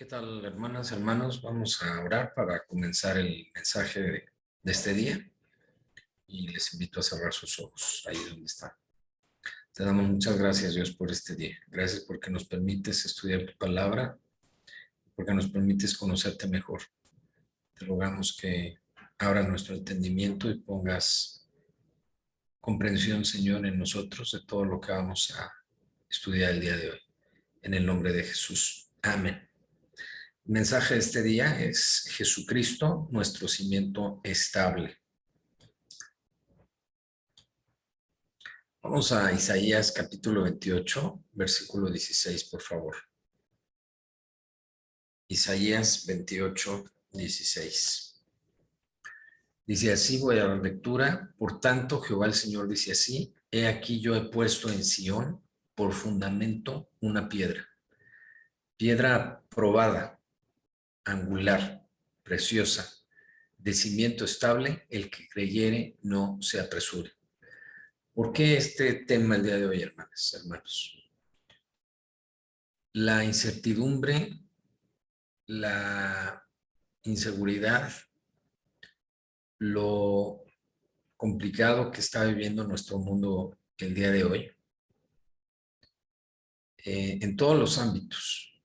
¿Qué tal, hermanas, hermanos? Vamos a orar para comenzar el mensaje de este día y les invito a cerrar sus ojos ahí donde están. Te damos muchas gracias, Dios, por este día. Gracias porque nos permites estudiar tu palabra, porque nos permites conocerte mejor. Te rogamos que abras nuestro entendimiento y pongas comprensión, Señor, en nosotros de todo lo que vamos a estudiar el día de hoy. En el nombre de Jesús. Amén. El mensaje de este día es Jesucristo, nuestro cimiento estable. Vamos a Isaías capítulo 28, versículo 16, por favor. Isaías 28, 16. Dice así, voy a la lectura. Por tanto, Jehová el Señor dice así, he aquí yo he puesto en Sión por fundamento una piedra. Piedra probada, angular, preciosa, de cimiento estable, el que creyere no se apresure. ¿Por qué este tema el día de hoy, hermanos? La incertidumbre, la inseguridad, lo complicado que está viviendo nuestro mundo el día de hoy, en todos los ámbitos.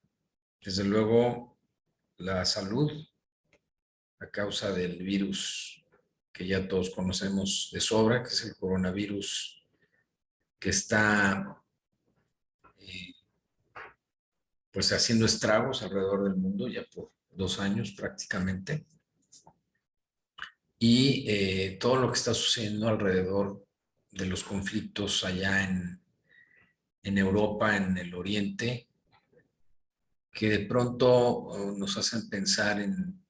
Desde luego, la salud, a causa del virus que ya todos conocemos de sobra, que es el coronavirus, que está pues haciendo estragos alrededor del mundo ya por 2 años prácticamente. Y todo lo que está sucediendo alrededor de los conflictos allá en Europa, en el Oriente, que de pronto nos hacen pensar en,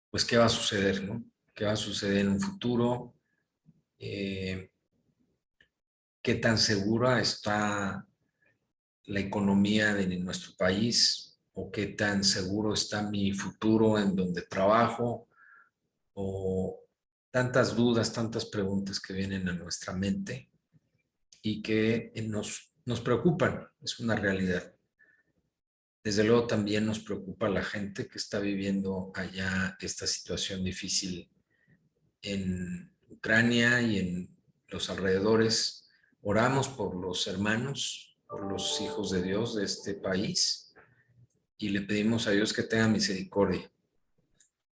pues, qué va a suceder, ¿no? ¿Qué va a suceder en un futuro? ¿Qué tan segura está la economía de nuestro país? ¿O qué tan seguro está mi futuro en donde trabajo? O tantas dudas, tantas preguntas que vienen a nuestra mente y que nos preocupan, es una realidad. Desde luego también nos preocupa la gente que está viviendo allá esta situación difícil en Ucrania y en los alrededores. Oramos por los hermanos, por los hijos de Dios de este país y le pedimos a Dios que tenga misericordia,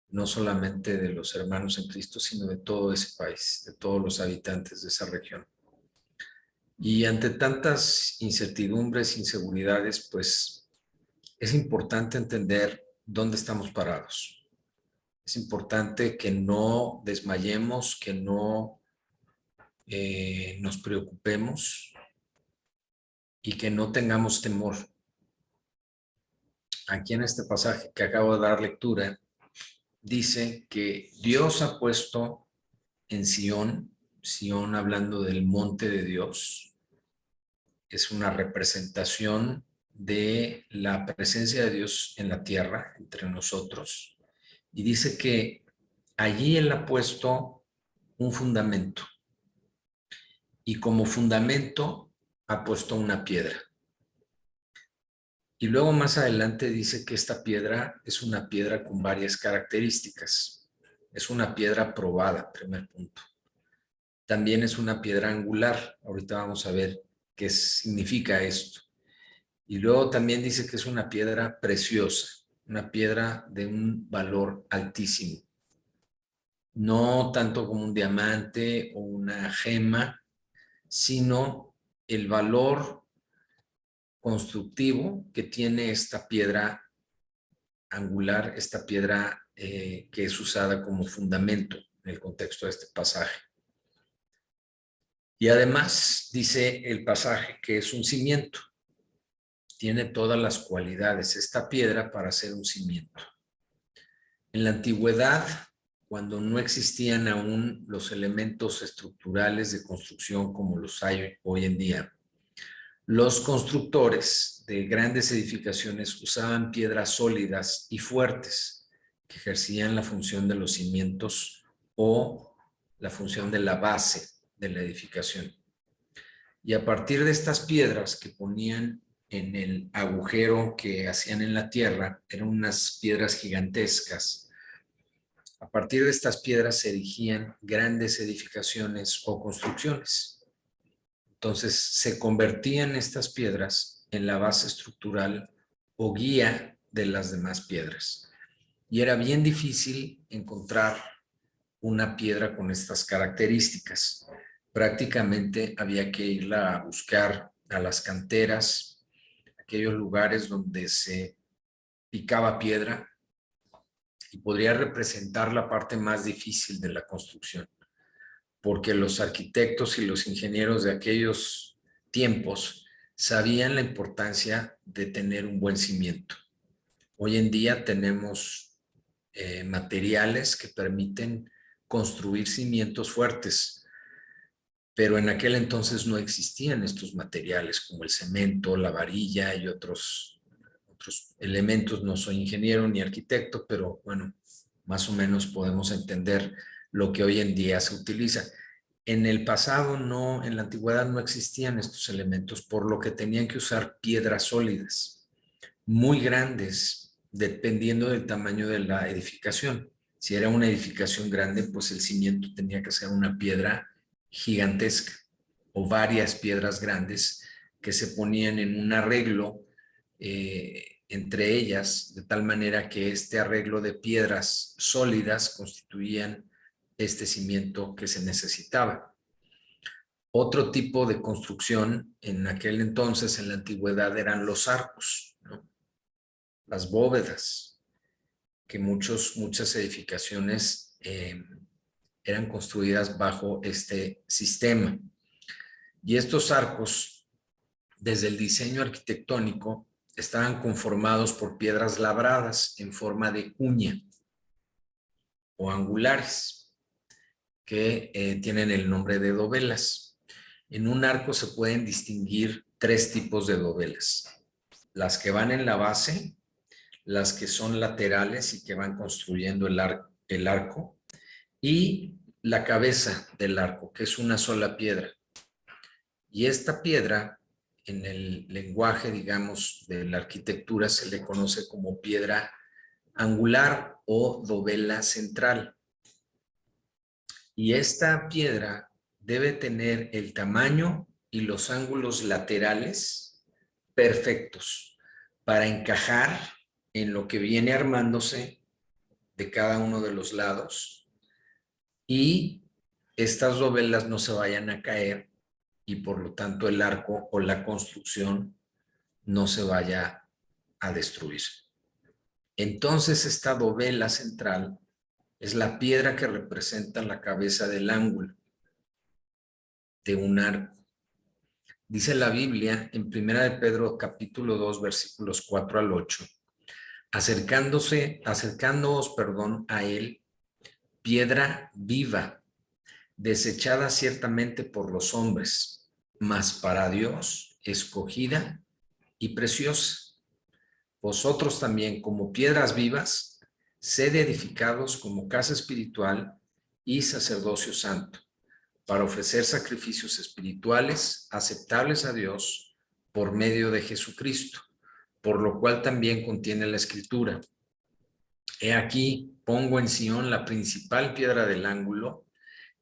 no solamente de los hermanos en Cristo, sino de todo ese país, de todos los habitantes de esa región. Y ante tantas incertidumbres, inseguridades, pues es importante entender dónde estamos parados. Es importante que no desmayemos, que no nos preocupemos y que no tengamos temor. Aquí en este pasaje que acabo de dar lectura, dice que Dios ha puesto en Sión, Sión hablando del monte de Dios, es una representación de la presencia de Dios en la tierra, entre nosotros, y dice que allí Él ha puesto un fundamento, y como fundamento ha puesto una piedra. Y luego más adelante dice que esta piedra es una piedra con varias características. Es una piedra probada, primer punto. También es una piedra angular. Ahorita vamos a ver qué significa esto. Y luego también dice que es una piedra preciosa, una piedra de un valor altísimo. No tanto como un diamante o una gema, sino el valor constructivo que tiene esta piedra angular, esta piedra que es usada como fundamento en el contexto de este pasaje. Y además dice el pasaje que es un cimiento. Tiene todas las cualidades esta piedra para ser un cimiento. En la antigüedad, cuando no existían aún los elementos estructurales de construcción como los hay hoy en día, los constructores de grandes edificaciones usaban piedras sólidas y fuertes que ejercían la función de los cimientos o la función de la base de la edificación. Y a partir de estas piedras que ponían en el agujero que hacían en la tierra, eran unas piedras gigantescas. A partir de estas piedras se erigían grandes edificaciones o construcciones. Entonces se convertían estas piedras en la base estructural o guía de las demás piedras. Y era bien difícil encontrar una piedra con estas características. Prácticamente había que irla a buscar a las canteras, aquellos lugares donde se picaba piedra, y podría representar la parte más difícil de la construcción, porque los arquitectos y los ingenieros de aquellos tiempos sabían la importancia de tener un buen cimiento. Hoy en día tenemos materiales que permiten construir cimientos fuertes, pero en aquel entonces no existían estos materiales como el cemento, la varilla y otros elementos. No soy ingeniero ni arquitecto, pero bueno, más o menos podemos entender lo que hoy en día se utiliza. En el pasado no, en la antigüedad no existían estos elementos, por lo que tenían que usar piedras sólidas, muy grandes, dependiendo del tamaño de la edificación. Si era una edificación grande, pues el cimiento tenía que ser una piedra gigantesca o varias piedras grandes que se ponían en un arreglo entre ellas, de tal manera que este arreglo de piedras sólidas constituían este cimiento que se necesitaba. Otro tipo de construcción en aquel entonces, en la antigüedad, eran los arcos, ¿no? Las bóvedas, que muchas edificaciones eran construidas bajo este sistema. Y estos arcos, desde el diseño arquitectónico, estaban conformados por piedras labradas en forma de cuña o angulares, que tienen el nombre de dovelas. En un arco se pueden distinguir tres tipos de dovelas: las que van en la base, las que son laterales y que van construyendo el arco, y la cabeza del arco, que es una sola piedra. Y esta piedra, en el lenguaje, digamos, de la arquitectura, se le conoce como piedra angular o dovela central. Y esta piedra debe tener el tamaño y los ángulos laterales perfectos para encajar en lo que viene armándose de cada uno de los lados, y estas dovelas no se vayan a caer y por lo tanto el arco o la construcción no se vaya a destruir. Entonces esta dovela central es la piedra que representa la cabeza del ángulo de un arco. Dice la Biblia en 1 de Pedro capítulo 2 versículos 4 al 8: acercándoos, a él, piedra viva, desechada ciertamente por los hombres, mas para Dios escogida y preciosa. Vosotros también, como piedras vivas, sed edificados como casa espiritual y sacerdocio santo, para ofrecer sacrificios espirituales aceptables a Dios por medio de Jesucristo, por lo cual también contiene la Escritura: he aquí, pongo en Sión la principal piedra del ángulo,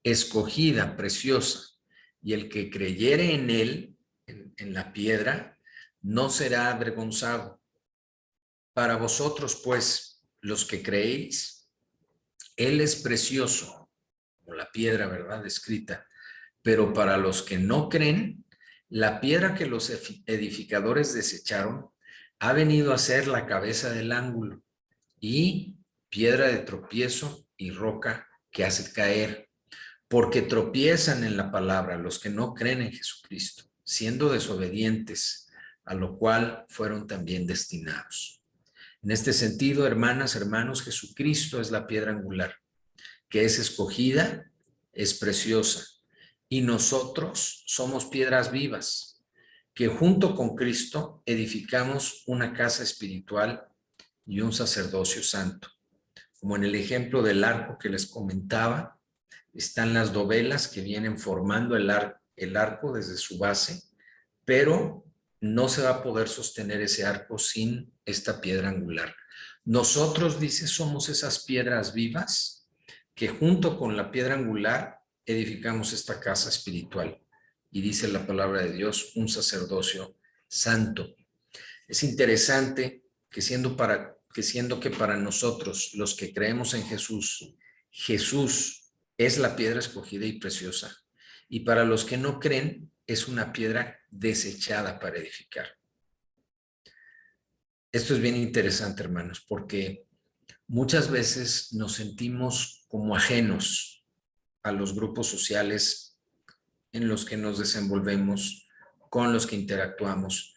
escogida, preciosa, y el que creyere en él, en la piedra, no será avergonzado. Para vosotros, pues, los que creéis, él es precioso, como la piedra, ¿verdad?, escrita. Pero para los que no creen, la piedra que los edificadores desecharon ha venido a ser la cabeza del ángulo, y piedra de tropiezo y roca que hace caer, porque tropiezan en la palabra los que no creen en Jesucristo, siendo desobedientes, a lo cual fueron también destinados. En este sentido, hermanas, hermanos, Jesucristo es la piedra angular, que es escogida, es preciosa, y nosotros somos piedras vivas, que junto con Cristo edificamos una casa espiritual y un sacerdocio santo. Como en el ejemplo del arco que les comentaba, están las dovelas que vienen formando el arco desde su base, pero no se va a poder sostener ese arco sin esta piedra angular. Nosotros, dice, somos esas piedras vivas que junto con la piedra angular edificamos esta casa espiritual. Y dice la palabra de Dios, un sacerdocio santo. Es interesante que siendo que para nosotros, los que creemos en Jesús, Jesús es la piedra escogida y preciosa. Y para los que no creen, es una piedra desechada para edificar. Esto es bien interesante, hermanos, porque muchas veces nos sentimos como ajenos a los grupos sociales en los que nos desenvolvemos, con los que interactuamos,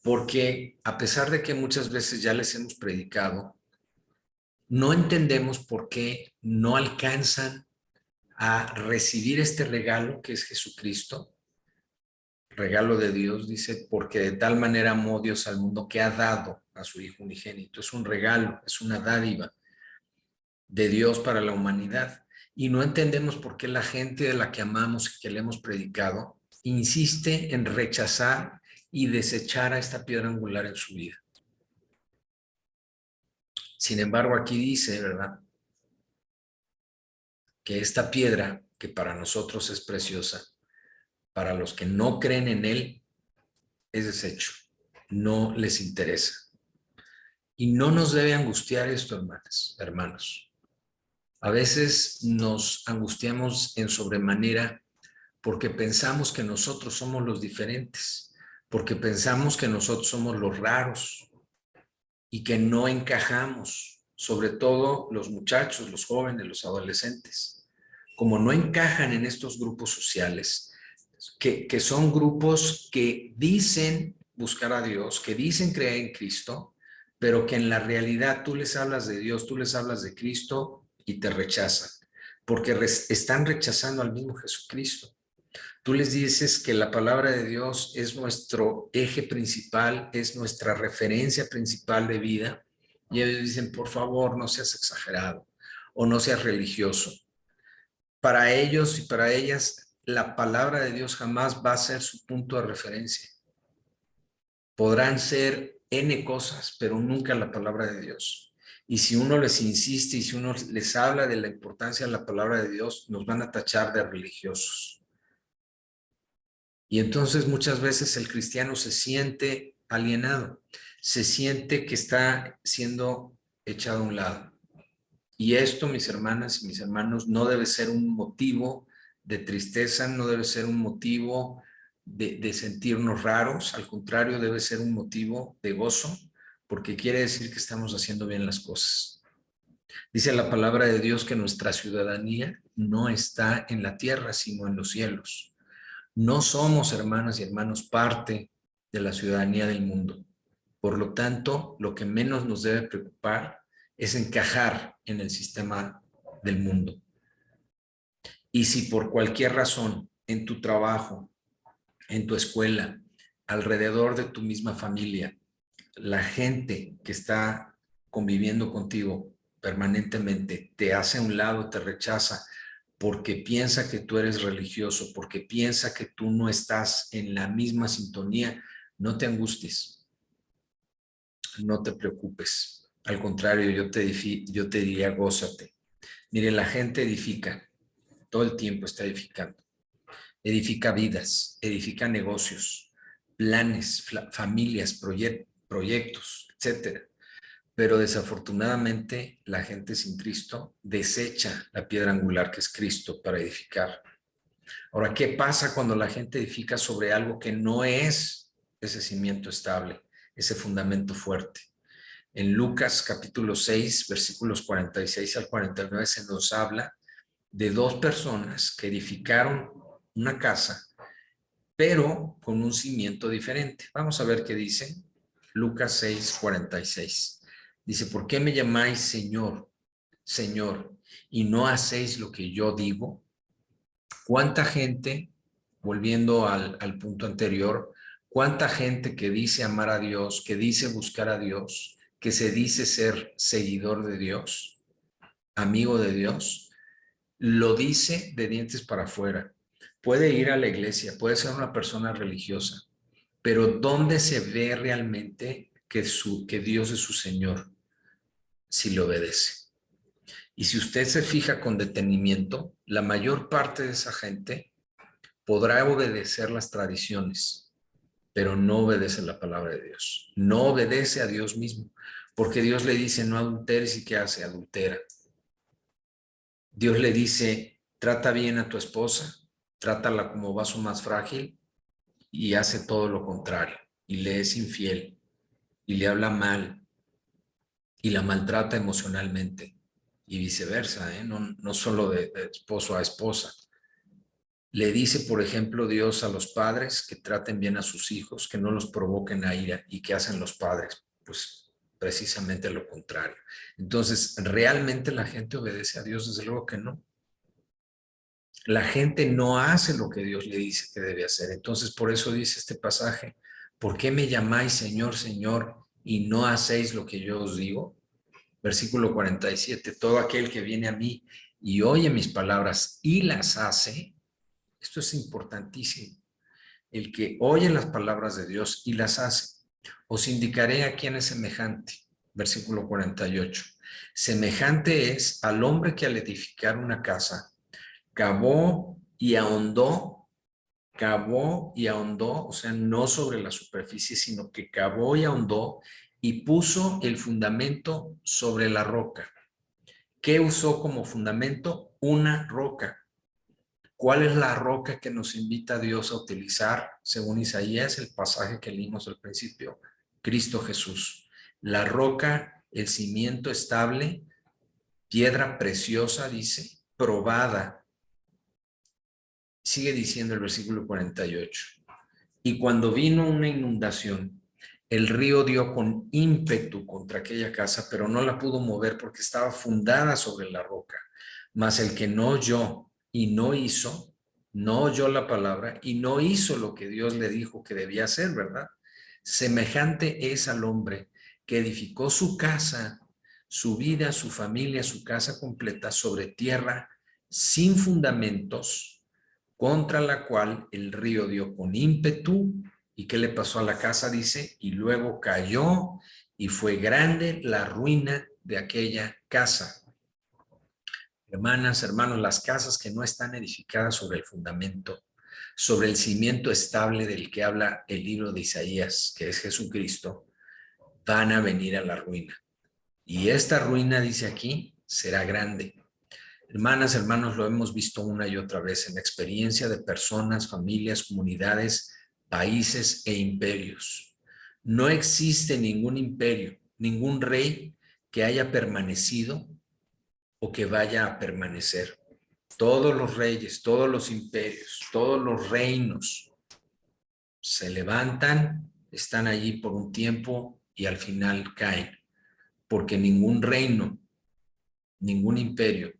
porque a pesar de que muchas veces ya les hemos predicado, no entendemos por qué no alcanzan a recibir este regalo que es Jesucristo, regalo de Dios, dice, porque de tal manera amó Dios al mundo que ha dado a su Hijo unigénito. Es un regalo, es una dádiva de Dios para la humanidad. Y no entendemos por qué la gente de la que amamos y que le hemos predicado insiste en rechazar y desechar a esta piedra angular en su vida. Sin embargo, aquí dice, ¿verdad?, que esta piedra, que para nosotros es preciosa, para los que no creen en él, es desecho, no les interesa. Y no nos debe angustiar esto, hermanos. A veces nos angustiamos en sobremanera porque pensamos que nosotros somos los diferentes, porque pensamos que nosotros somos los raros y que no encajamos, sobre todo los muchachos, los jóvenes, los adolescentes. Como no encajan en estos grupos sociales, que son grupos que dicen buscar a Dios, que dicen creer en Cristo, pero que en la realidad tú les hablas de Dios, tú les hablas de Cristo y te rechazan, porque están rechazando al mismo Jesucristo. Tú les dices que la palabra de Dios es nuestro eje principal, es nuestra referencia principal de vida, y ellos dicen, por favor, no seas exagerado o no seas religioso. Para ellos y para ellas, la palabra de Dios jamás va a ser su punto de referencia. Podrán ser N cosas, pero nunca la palabra de Dios. Y si uno les insiste y si uno les habla de la importancia de la palabra de Dios, nos van a tachar de religiosos. Y entonces muchas veces el cristiano se siente alienado, se siente que está siendo echado a un lado. Y esto, mis hermanas y mis hermanos, no debe ser un motivo de tristeza, no debe ser un motivo de sentirnos raros, al contrario, debe ser un motivo de gozo, porque quiere decir que estamos haciendo bien las cosas. Dice la palabra de Dios que nuestra ciudadanía no está en la tierra, sino en los cielos. No somos, hermanas y hermanos, parte de la ciudadanía del mundo. Por lo tanto, lo que menos nos debe preocupar es encajar en el sistema del mundo. Y si por cualquier razón en tu trabajo, en tu escuela, alrededor de tu misma familia, la gente que está conviviendo contigo permanentemente te hace a un lado, te rechaza porque piensa que tú eres religioso, porque piensa que tú no estás en la misma sintonía, no te angusties, no te preocupes. Al contrario, yo te diría, gózate. Mire, la gente edifica, todo el tiempo está edificando. Edifica vidas, edifica negocios, planes, familias, proyectos, etcétera. Pero desafortunadamente la gente sin Cristo desecha la piedra angular que es Cristo para edificar. Ahora, ¿qué pasa cuando la gente edifica sobre algo que no es ese cimiento estable, ese fundamento fuerte? En Lucas capítulo 6, versículos 46 al 49 se nos habla de dos personas que edificaron una casa, pero con un cimiento diferente. Vamos a ver qué dice Lucas 6, 46. Dice, ¿por qué me llamáis Señor, Señor, y no hacéis lo que yo digo? ¿Cuánta gente, volviendo al punto anterior, cuánta gente que dice amar a Dios, que dice buscar a Dios, que se dice ser seguidor de Dios, amigo de Dios, lo dice de dientes para afuera? Puede ir a la iglesia, puede ser una persona religiosa, Pero ¿dónde se ve realmente que Dios es su Señor? Si le obedece. Y si usted se fija con detenimiento, la mayor parte de esa gente podrá obedecer las tradiciones, pero no obedece la palabra de Dios. No obedece a Dios mismo, porque Dios le dice no adulteres y ¿qué hace? Adultera. Dios le dice trata bien a tu esposa, trátala como vaso más frágil y hace todo lo contrario y le es infiel y le habla mal y la maltrata emocionalmente y viceversa, ¿eh? No solo de esposo a esposa. Le dice, por ejemplo, Dios a los padres que traten bien a sus hijos, que no los provoquen a ira. ¿Y qué hacen los padres? Pues precisamente lo contrario. Entonces, ¿realmente la gente obedece a Dios? Desde luego que no. La gente no hace lo que Dios le dice que debe hacer. Entonces, por eso dice este pasaje, ¿por qué me llamáis Señor, Señor, y no hacéis lo que yo os digo? Versículo 47, todo aquel que viene a mí y oye mis palabras y las hace, esto es importantísimo, el que oye las palabras de Dios y las hace. Os indicaré a quién es semejante. Versículo 48. Semejante es al hombre que al edificar una casa, cavó y ahondó, o sea, no sobre la superficie, sino que cavó y ahondó y puso el fundamento sobre la roca. ¿Qué usó como fundamento? Una roca. ¿Cuál es la roca que nos invita Dios a utilizar? Según Isaías, el pasaje que leímos al principio, Cristo Jesús. La roca, el cimiento estable, piedra preciosa, dice, probada. Sigue diciendo el versículo 48. Y cuando vino una inundación, el río dio con ímpetu contra aquella casa, pero no la pudo mover porque estaba fundada sobre la roca. Mas el que no oyó y no hizo, no oyó la palabra y no hizo lo que Dios le dijo que debía hacer, ¿verdad? Semejante es al hombre que edificó su casa, su vida, su familia, su casa completa sobre tierra sin fundamentos, contra la cual el río dio con ímpetu. ¿Y qué le pasó a la casa? Dice, y luego cayó y fue grande la ruina de aquella casa. Hermanas, hermanos, las casas que no están edificadas sobre el fundamento, sobre el cimiento estable del que habla el libro de Isaías, que es Jesucristo, van a venir a la ruina. Y esta ruina, dice aquí, será grande. Hermanas, hermanos, lo hemos visto una y otra vez en la experiencia de personas, familias, comunidades, países e imperios. No existe ningún imperio, ningún rey que haya permanecido o que vaya a permanecer. Todos los reyes, todos los imperios, todos los reinos se levantan, están allí por un tiempo y al final caen, porque ningún reino, ningún imperio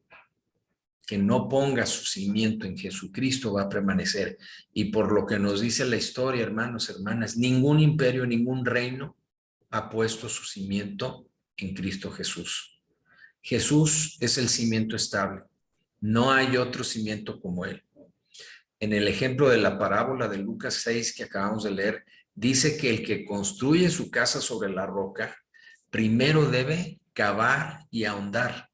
que no ponga su cimiento en Jesucristo va a permanecer. Y por lo que nos dice la historia, hermanos, hermanas, ningún imperio, ningún reino ha puesto su cimiento en Cristo Jesús. Jesús es el cimiento estable. No hay otro cimiento como él. En el ejemplo de la parábola de Lucas 6 que acabamos de leer, dice que el que construye su casa sobre la roca, primero debe cavar y ahondar.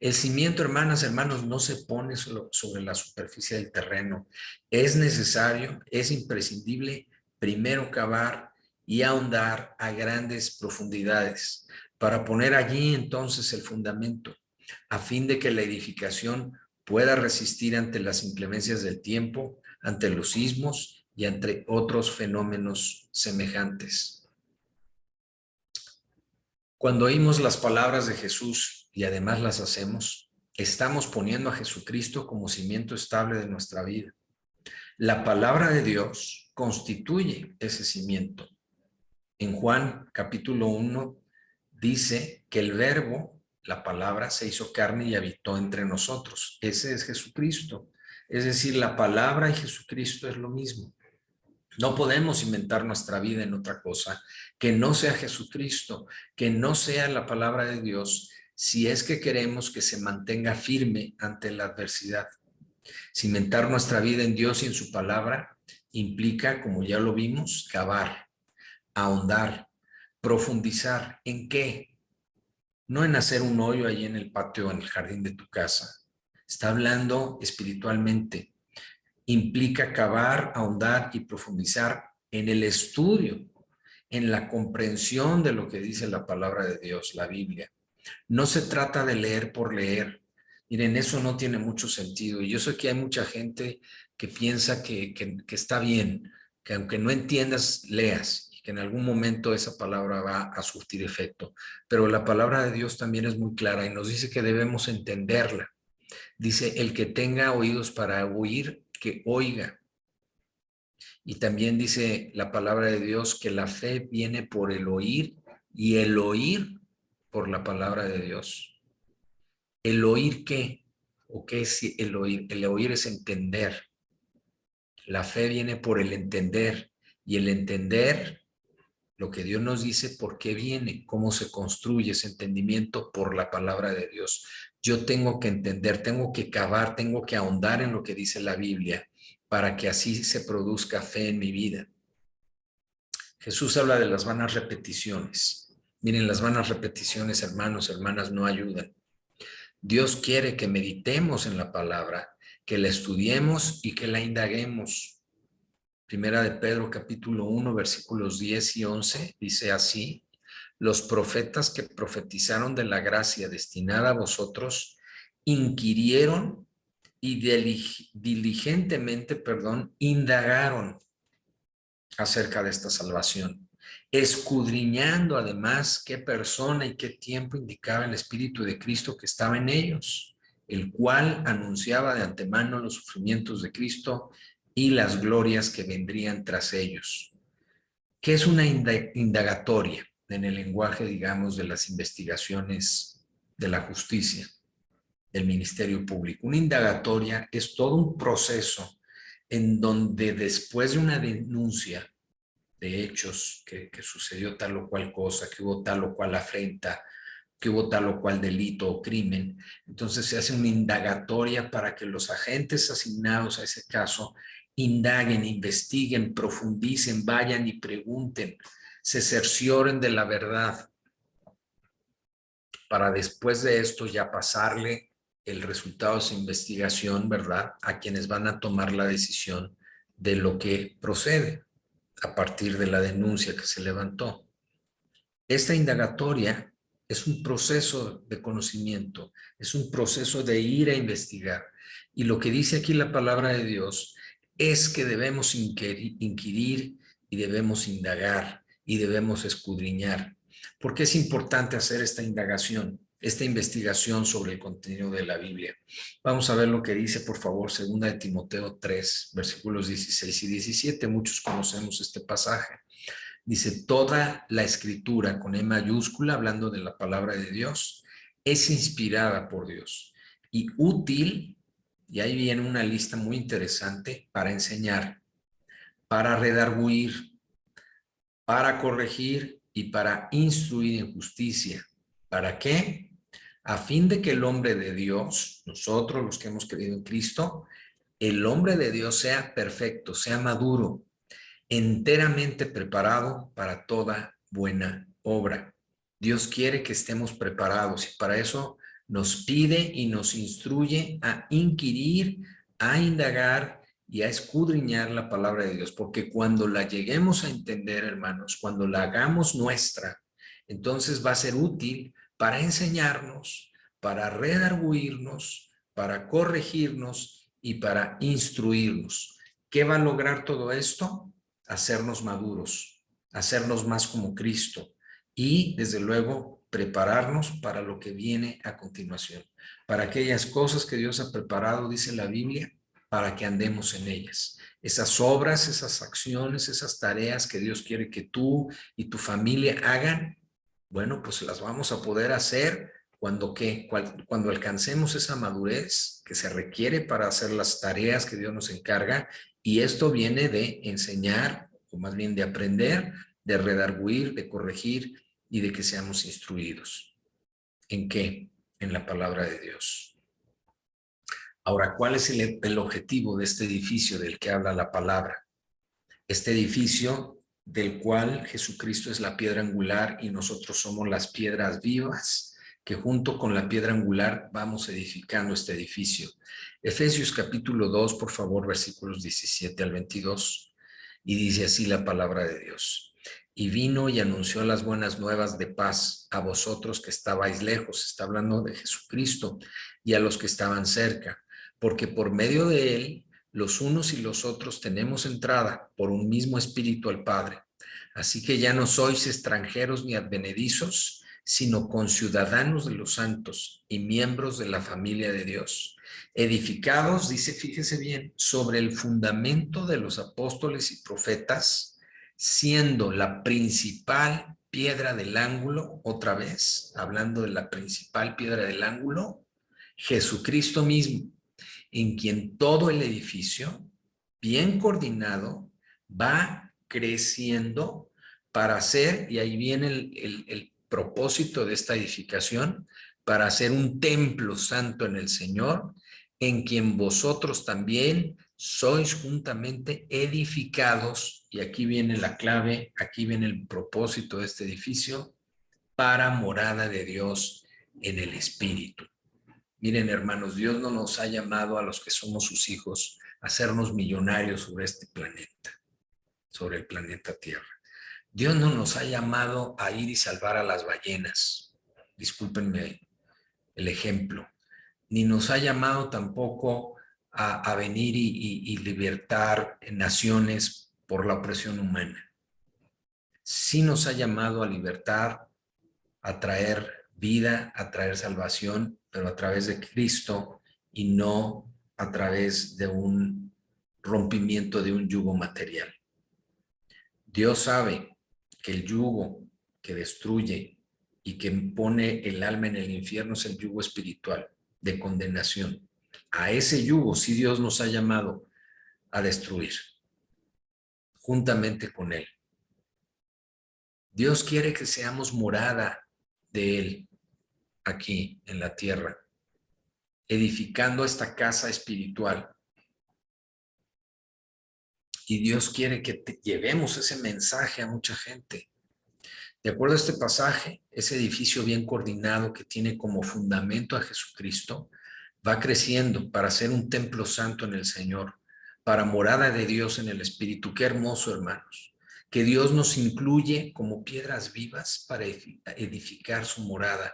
El cimiento, hermanas, hermanos, no se pone sobre la superficie del terreno. Es necesario, es imprescindible primero cavar y ahondar a grandes profundidades para poner allí entonces el fundamento, a fin de que la edificación pueda resistir ante las inclemencias del tiempo, ante los sismos y ante otros fenómenos semejantes. Cuando oímos las palabras de Jesús y además las hacemos, estamos poniendo a Jesucristo como cimiento estable de nuestra vida. La palabra de Dios constituye ese cimiento. En Juan capítulo 1 dice que el verbo, la palabra, se hizo carne y habitó entre nosotros. Ese es Jesucristo. Es decir, la palabra y Jesucristo es lo mismo. No podemos inventar nuestra vida en otra cosa que no sea Jesucristo, que no sea la palabra de Dios, si es que queremos que se mantenga firme ante la adversidad. Cimentar nuestra vida en Dios y en su palabra implica, como ya lo vimos, cavar, ahondar, profundizar. ¿En qué? No en hacer un hoyo ahí en el patio o en el jardín de tu casa. Está hablando espiritualmente. Implica cavar, ahondar y profundizar en el estudio, en la comprensión de lo que dice la palabra de Dios, la Biblia. No se trata de leer por leer. Miren, eso no tiene mucho sentido. Y yo sé que hay mucha gente que piensa que está bien, que aunque no entiendas, leas y que en algún momento esa palabra va a surtir efecto. Pero la palabra de Dios también es muy clara y nos dice que debemos entenderla. Dice, el que tenga oídos para oír, que oiga. Y también dice la palabra de Dios que la fe viene por el oír y el oír por la palabra de Dios. ¿El oír qué? ¿O qué es el oír? El oír es entender. La fe viene por el entender y el entender lo que Dios nos dice, por qué viene, cómo se construye ese entendimiento por la palabra de Dios. Yo tengo que entender, tengo que cavar, tengo que ahondar en lo que dice la Biblia para que así se produzca fe en mi vida. Jesús habla de las vanas repeticiones. Miren, las vanas repeticiones, hermanos, hermanas, no ayudan. Dios quiere que meditemos en la palabra, que la estudiemos y que la indaguemos. Primera de Pedro, capítulo 1, versículos 10 y 11, dice así: los profetas que profetizaron de la gracia destinada a vosotros, inquirieron y diligentemente, indagaron acerca de esta salvación, escudriñando además qué persona y qué tiempo indicaba el Espíritu de Cristo que estaba en ellos, el cual anunciaba de antemano los sufrimientos de Cristo y las glorias que vendrían tras ellos. ¿Qué es una indagatoria en el lenguaje, digamos, de las investigaciones de la justicia, del Ministerio Público? Una indagatoria es todo un proceso en donde después de una denuncia de hechos, que sucedió tal o cual cosa, que hubo tal o cual afrenta, que hubo tal o cual delito o crimen. Entonces se hace una indagatoria para que los agentes asignados a ese caso indaguen, investiguen, profundicen, vayan y pregunten, se cercioren de la verdad, para después de esto ya pasarle el resultado de esa investigación, ¿verdad?, a quienes van a tomar la decisión de lo que procede a partir de la denuncia que se levantó. Esta indagatoria es un proceso de conocimiento, es un proceso de ir a investigar. Y lo que dice aquí la palabra de Dios es que debemos inquirir y debemos indagar y debemos escudriñar. ¿Por qué es importante hacer esta indagación, esta investigación sobre el contenido de la Biblia? Vamos a ver lo que dice, por favor, 2 de Timoteo 3, versículos 16 y 17. Muchos conocemos este pasaje. Dice, toda la escritura con E mayúscula, hablando de la palabra de Dios, es inspirada por Dios y útil, y ahí viene una lista muy interesante, para enseñar, para redarguir, para corregir y para instruir en justicia. ¿Para qué? A fin de que el hombre de Dios, nosotros los que hemos creído en Cristo, el hombre de Dios sea perfecto, sea maduro, enteramente preparado para toda buena obra. Dios quiere que estemos preparados y para eso nos pide y nos instruye a inquirir, a indagar y a escudriñar la palabra de Dios, porque cuando la lleguemos a entender, hermanos, cuando la hagamos nuestra, entonces va a ser útil para enseñarnos, para redarguirnos, para corregirnos y para instruirnos. ¿Qué va a lograr todo esto? Hacernos maduros, hacernos más como Cristo y, desde luego, prepararnos para lo que viene a continuación, para aquellas cosas que Dios ha preparado, dice la Biblia, para que andemos en ellas. Esas obras, esas acciones, esas tareas que Dios quiere que tú y tu familia hagan, bueno, pues las vamos a poder hacer cuando alcancemos esa madurez que se requiere para hacer las tareas que Dios nos encarga. Y esto viene de enseñar, o más bien de aprender, de redarguir, de corregir y de que seamos instruidos. ¿En qué? En la palabra de Dios. Ahora, ¿cuál es el objetivo de este edificio del que habla la palabra? Este edificio del cual Jesucristo es la piedra angular y nosotros somos las piedras vivas, que junto con la piedra angular vamos edificando este edificio. Efesios capítulo 2, por favor, versículos 17 al 22. Y dice así la palabra de Dios. Y vino y anunció las buenas nuevas de paz a vosotros que estabais lejos, está hablando de Jesucristo, y a los que estaban cerca, porque por medio de él los unos y los otros tenemos entrada por un mismo espíritu al Padre. Así que ya no sois extranjeros ni advenedizos, sino conciudadanos de los santos y miembros de la familia de Dios, edificados, dice, fíjese bien, sobre el fundamento de los apóstoles y profetas, siendo la principal piedra del ángulo, otra vez, hablando de la principal piedra del ángulo, Jesucristo mismo, en quien todo el edificio, bien coordinado, va creciendo para hacer, y ahí viene el propósito de esta edificación, para hacer un templo santo en el Señor, en quien vosotros también sois juntamente edificados, y aquí viene la clave, aquí viene el propósito de este edificio, para morada de Dios en el Espíritu. Miren, hermanos, Dios no nos ha llamado a los que somos sus hijos a hacernos millonarios sobre este planeta, sobre el planeta Tierra. Dios no nos ha llamado a ir y salvar a las ballenas, discúlpenme el ejemplo, ni nos ha llamado tampoco a venir y libertar naciones por la opresión humana. Sí nos ha llamado a libertar, a traer vida, a traer salvación, pero a través de Cristo y no a través de un rompimiento de un yugo material. Dios sabe que el yugo que destruye y que pone el alma en el infierno es el yugo espiritual de condenación. A ese yugo sí Dios nos ha llamado a destruir, juntamente con Él. Dios quiere que seamos morada de Él aquí en la tierra, edificando esta casa espiritual. Y Dios quiere que llevemos ese mensaje a mucha gente. De acuerdo a este pasaje, ese edificio bien coordinado que tiene como fundamento a Jesucristo, va creciendo para ser un templo santo en el Señor, para morada de Dios en el Espíritu. Qué hermoso, hermanos, que Dios nos incluye como piedras vivas para edificar su morada.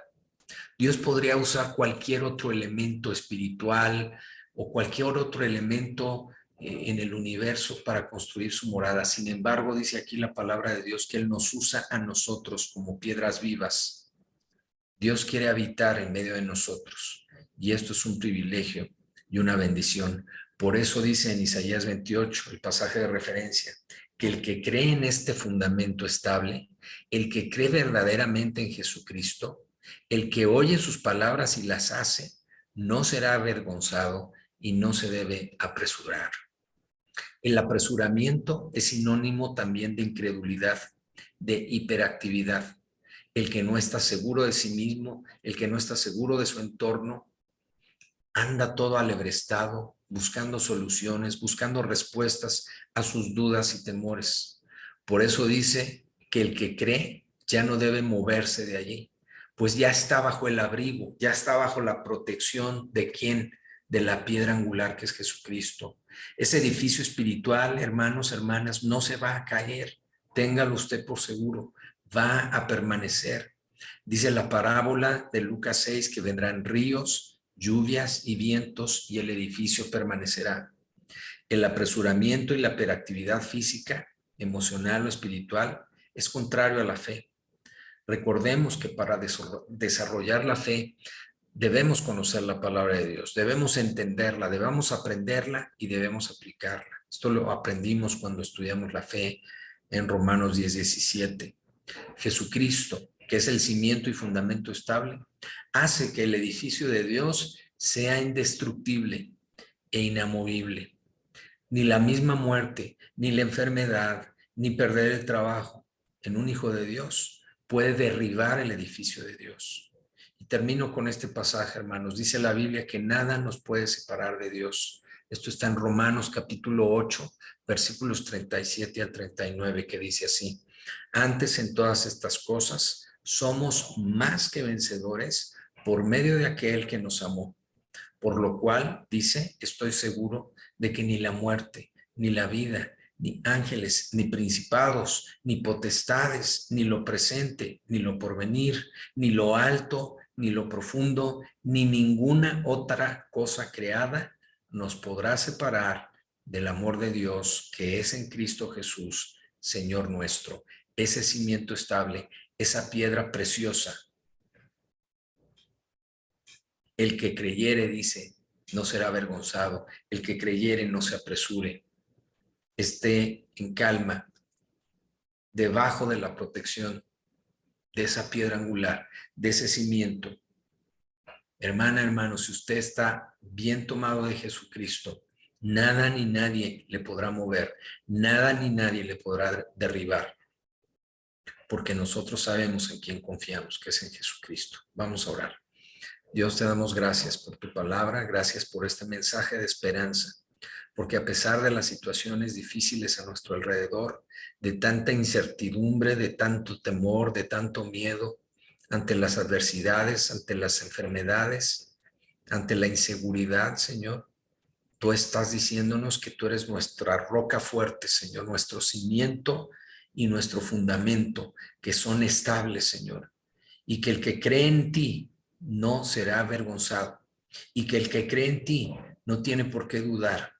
Dios podría usar cualquier otro elemento espiritual o cualquier otro elemento en el universo para construir su morada. Sin embargo, dice aquí la palabra de Dios que Él nos usa a nosotros como piedras vivas. Dios quiere habitar en medio de nosotros y esto es un privilegio y una bendición. Por eso dice en Isaías 28, el pasaje de referencia, que el que cree en este fundamento estable, el que cree verdaderamente en Jesucristo, el que oye sus palabras y las hace, no será avergonzado y no se debe apresurar. El apresuramiento es sinónimo también de incredulidad, de hiperactividad. El que no está seguro de sí mismo, el que no está seguro de su entorno, anda todo alebrestado, buscando soluciones, buscando respuestas a sus dudas y temores. Por eso dice que el que cree ya no debe moverse de allí, pues ya está bajo el abrigo, ya está bajo la protección de ¿quién? De la piedra angular que es Jesucristo. Ese edificio espiritual, hermanos, hermanas, no se va a caer, téngalo usted por seguro, va a permanecer. Dice la parábola de Lucas 6 que vendrán ríos, lluvias y vientos y el edificio permanecerá. El apresuramiento y la hiperactividad física, emocional o espiritual es contrario a la fe. Recordemos que para desarrollar la fe debemos conocer la palabra de Dios, debemos entenderla, debemos aprenderla y debemos aplicarla. Esto lo aprendimos cuando estudiamos la fe en Romanos 10:17. Jesucristo, que es el cimiento y fundamento estable, hace que el edificio de Dios sea indestructible e inamovible. Ni la misma muerte, ni la enfermedad, ni perder el trabajo en un hijo de Dios puede derribar el edificio de Dios. Y termino con este pasaje, hermanos. Dice la Biblia que nada nos puede separar de Dios, Esto está en Romanos capítulo 8, versículos 37 al 39, que dice así: antes en todas estas cosas somos más que vencedores por medio de aquel que nos amó. Por lo cual, dice, estoy seguro de que ni la muerte, ni la vida, ni ángeles, ni principados, ni potestades, ni lo presente, ni lo porvenir, ni lo alto, ni lo profundo, ni ninguna otra cosa creada nos podrá separar del amor de Dios que es en Cristo Jesús, Señor nuestro. Ese cimiento estable, esa piedra preciosa. El que creyere, dice, no será avergonzado. El que creyere, no se apresure. Esté en calma, debajo de la protección de esa piedra angular, de ese cimiento. Hermana, hermano, si usted está bien tomado de Jesucristo, nada ni nadie le podrá mover, nada ni nadie le podrá derribar, porque nosotros sabemos en quién confiamos, que es en Jesucristo. Vamos a orar. Dios, te damos gracias por tu palabra, gracias por este mensaje de esperanza, porque a pesar de las situaciones difíciles a nuestro alrededor, de tanta incertidumbre, de tanto temor, de tanto miedo, ante las adversidades, ante las enfermedades, ante la inseguridad, Señor, tú estás diciéndonos que tú eres nuestra roca fuerte, Señor, nuestro cimiento y nuestro fundamento, que son estables, Señor, y que el que cree en ti no será avergonzado, y que el que cree en ti no tiene por qué dudar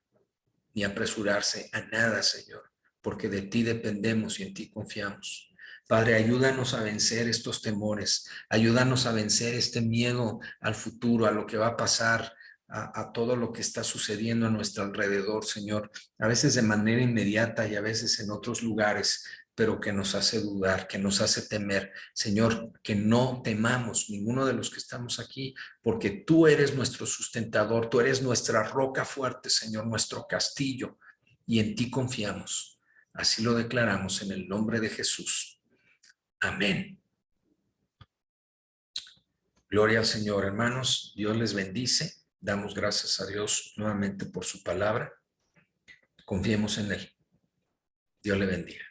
ni apresurarse a nada, Señor, porque de ti dependemos y en ti confiamos. Padre, ayúdanos a vencer estos temores, ayúdanos a vencer este miedo al futuro, a lo que va a pasar, a todo lo que está sucediendo a nuestro alrededor, Señor, a veces de manera inmediata y a veces en otros lugares, pero que nos hace dudar, que nos hace temer. Señor, que no temamos ninguno de los que estamos aquí, porque tú eres nuestro sustentador, tú eres nuestra roca fuerte, Señor, nuestro castillo, y en ti confiamos. Así lo declaramos en el nombre de Jesús. Amén. Gloria al Señor, hermanos. Dios les bendice. Damos gracias a Dios nuevamente por su palabra. Confiemos en Él. Dios le bendiga.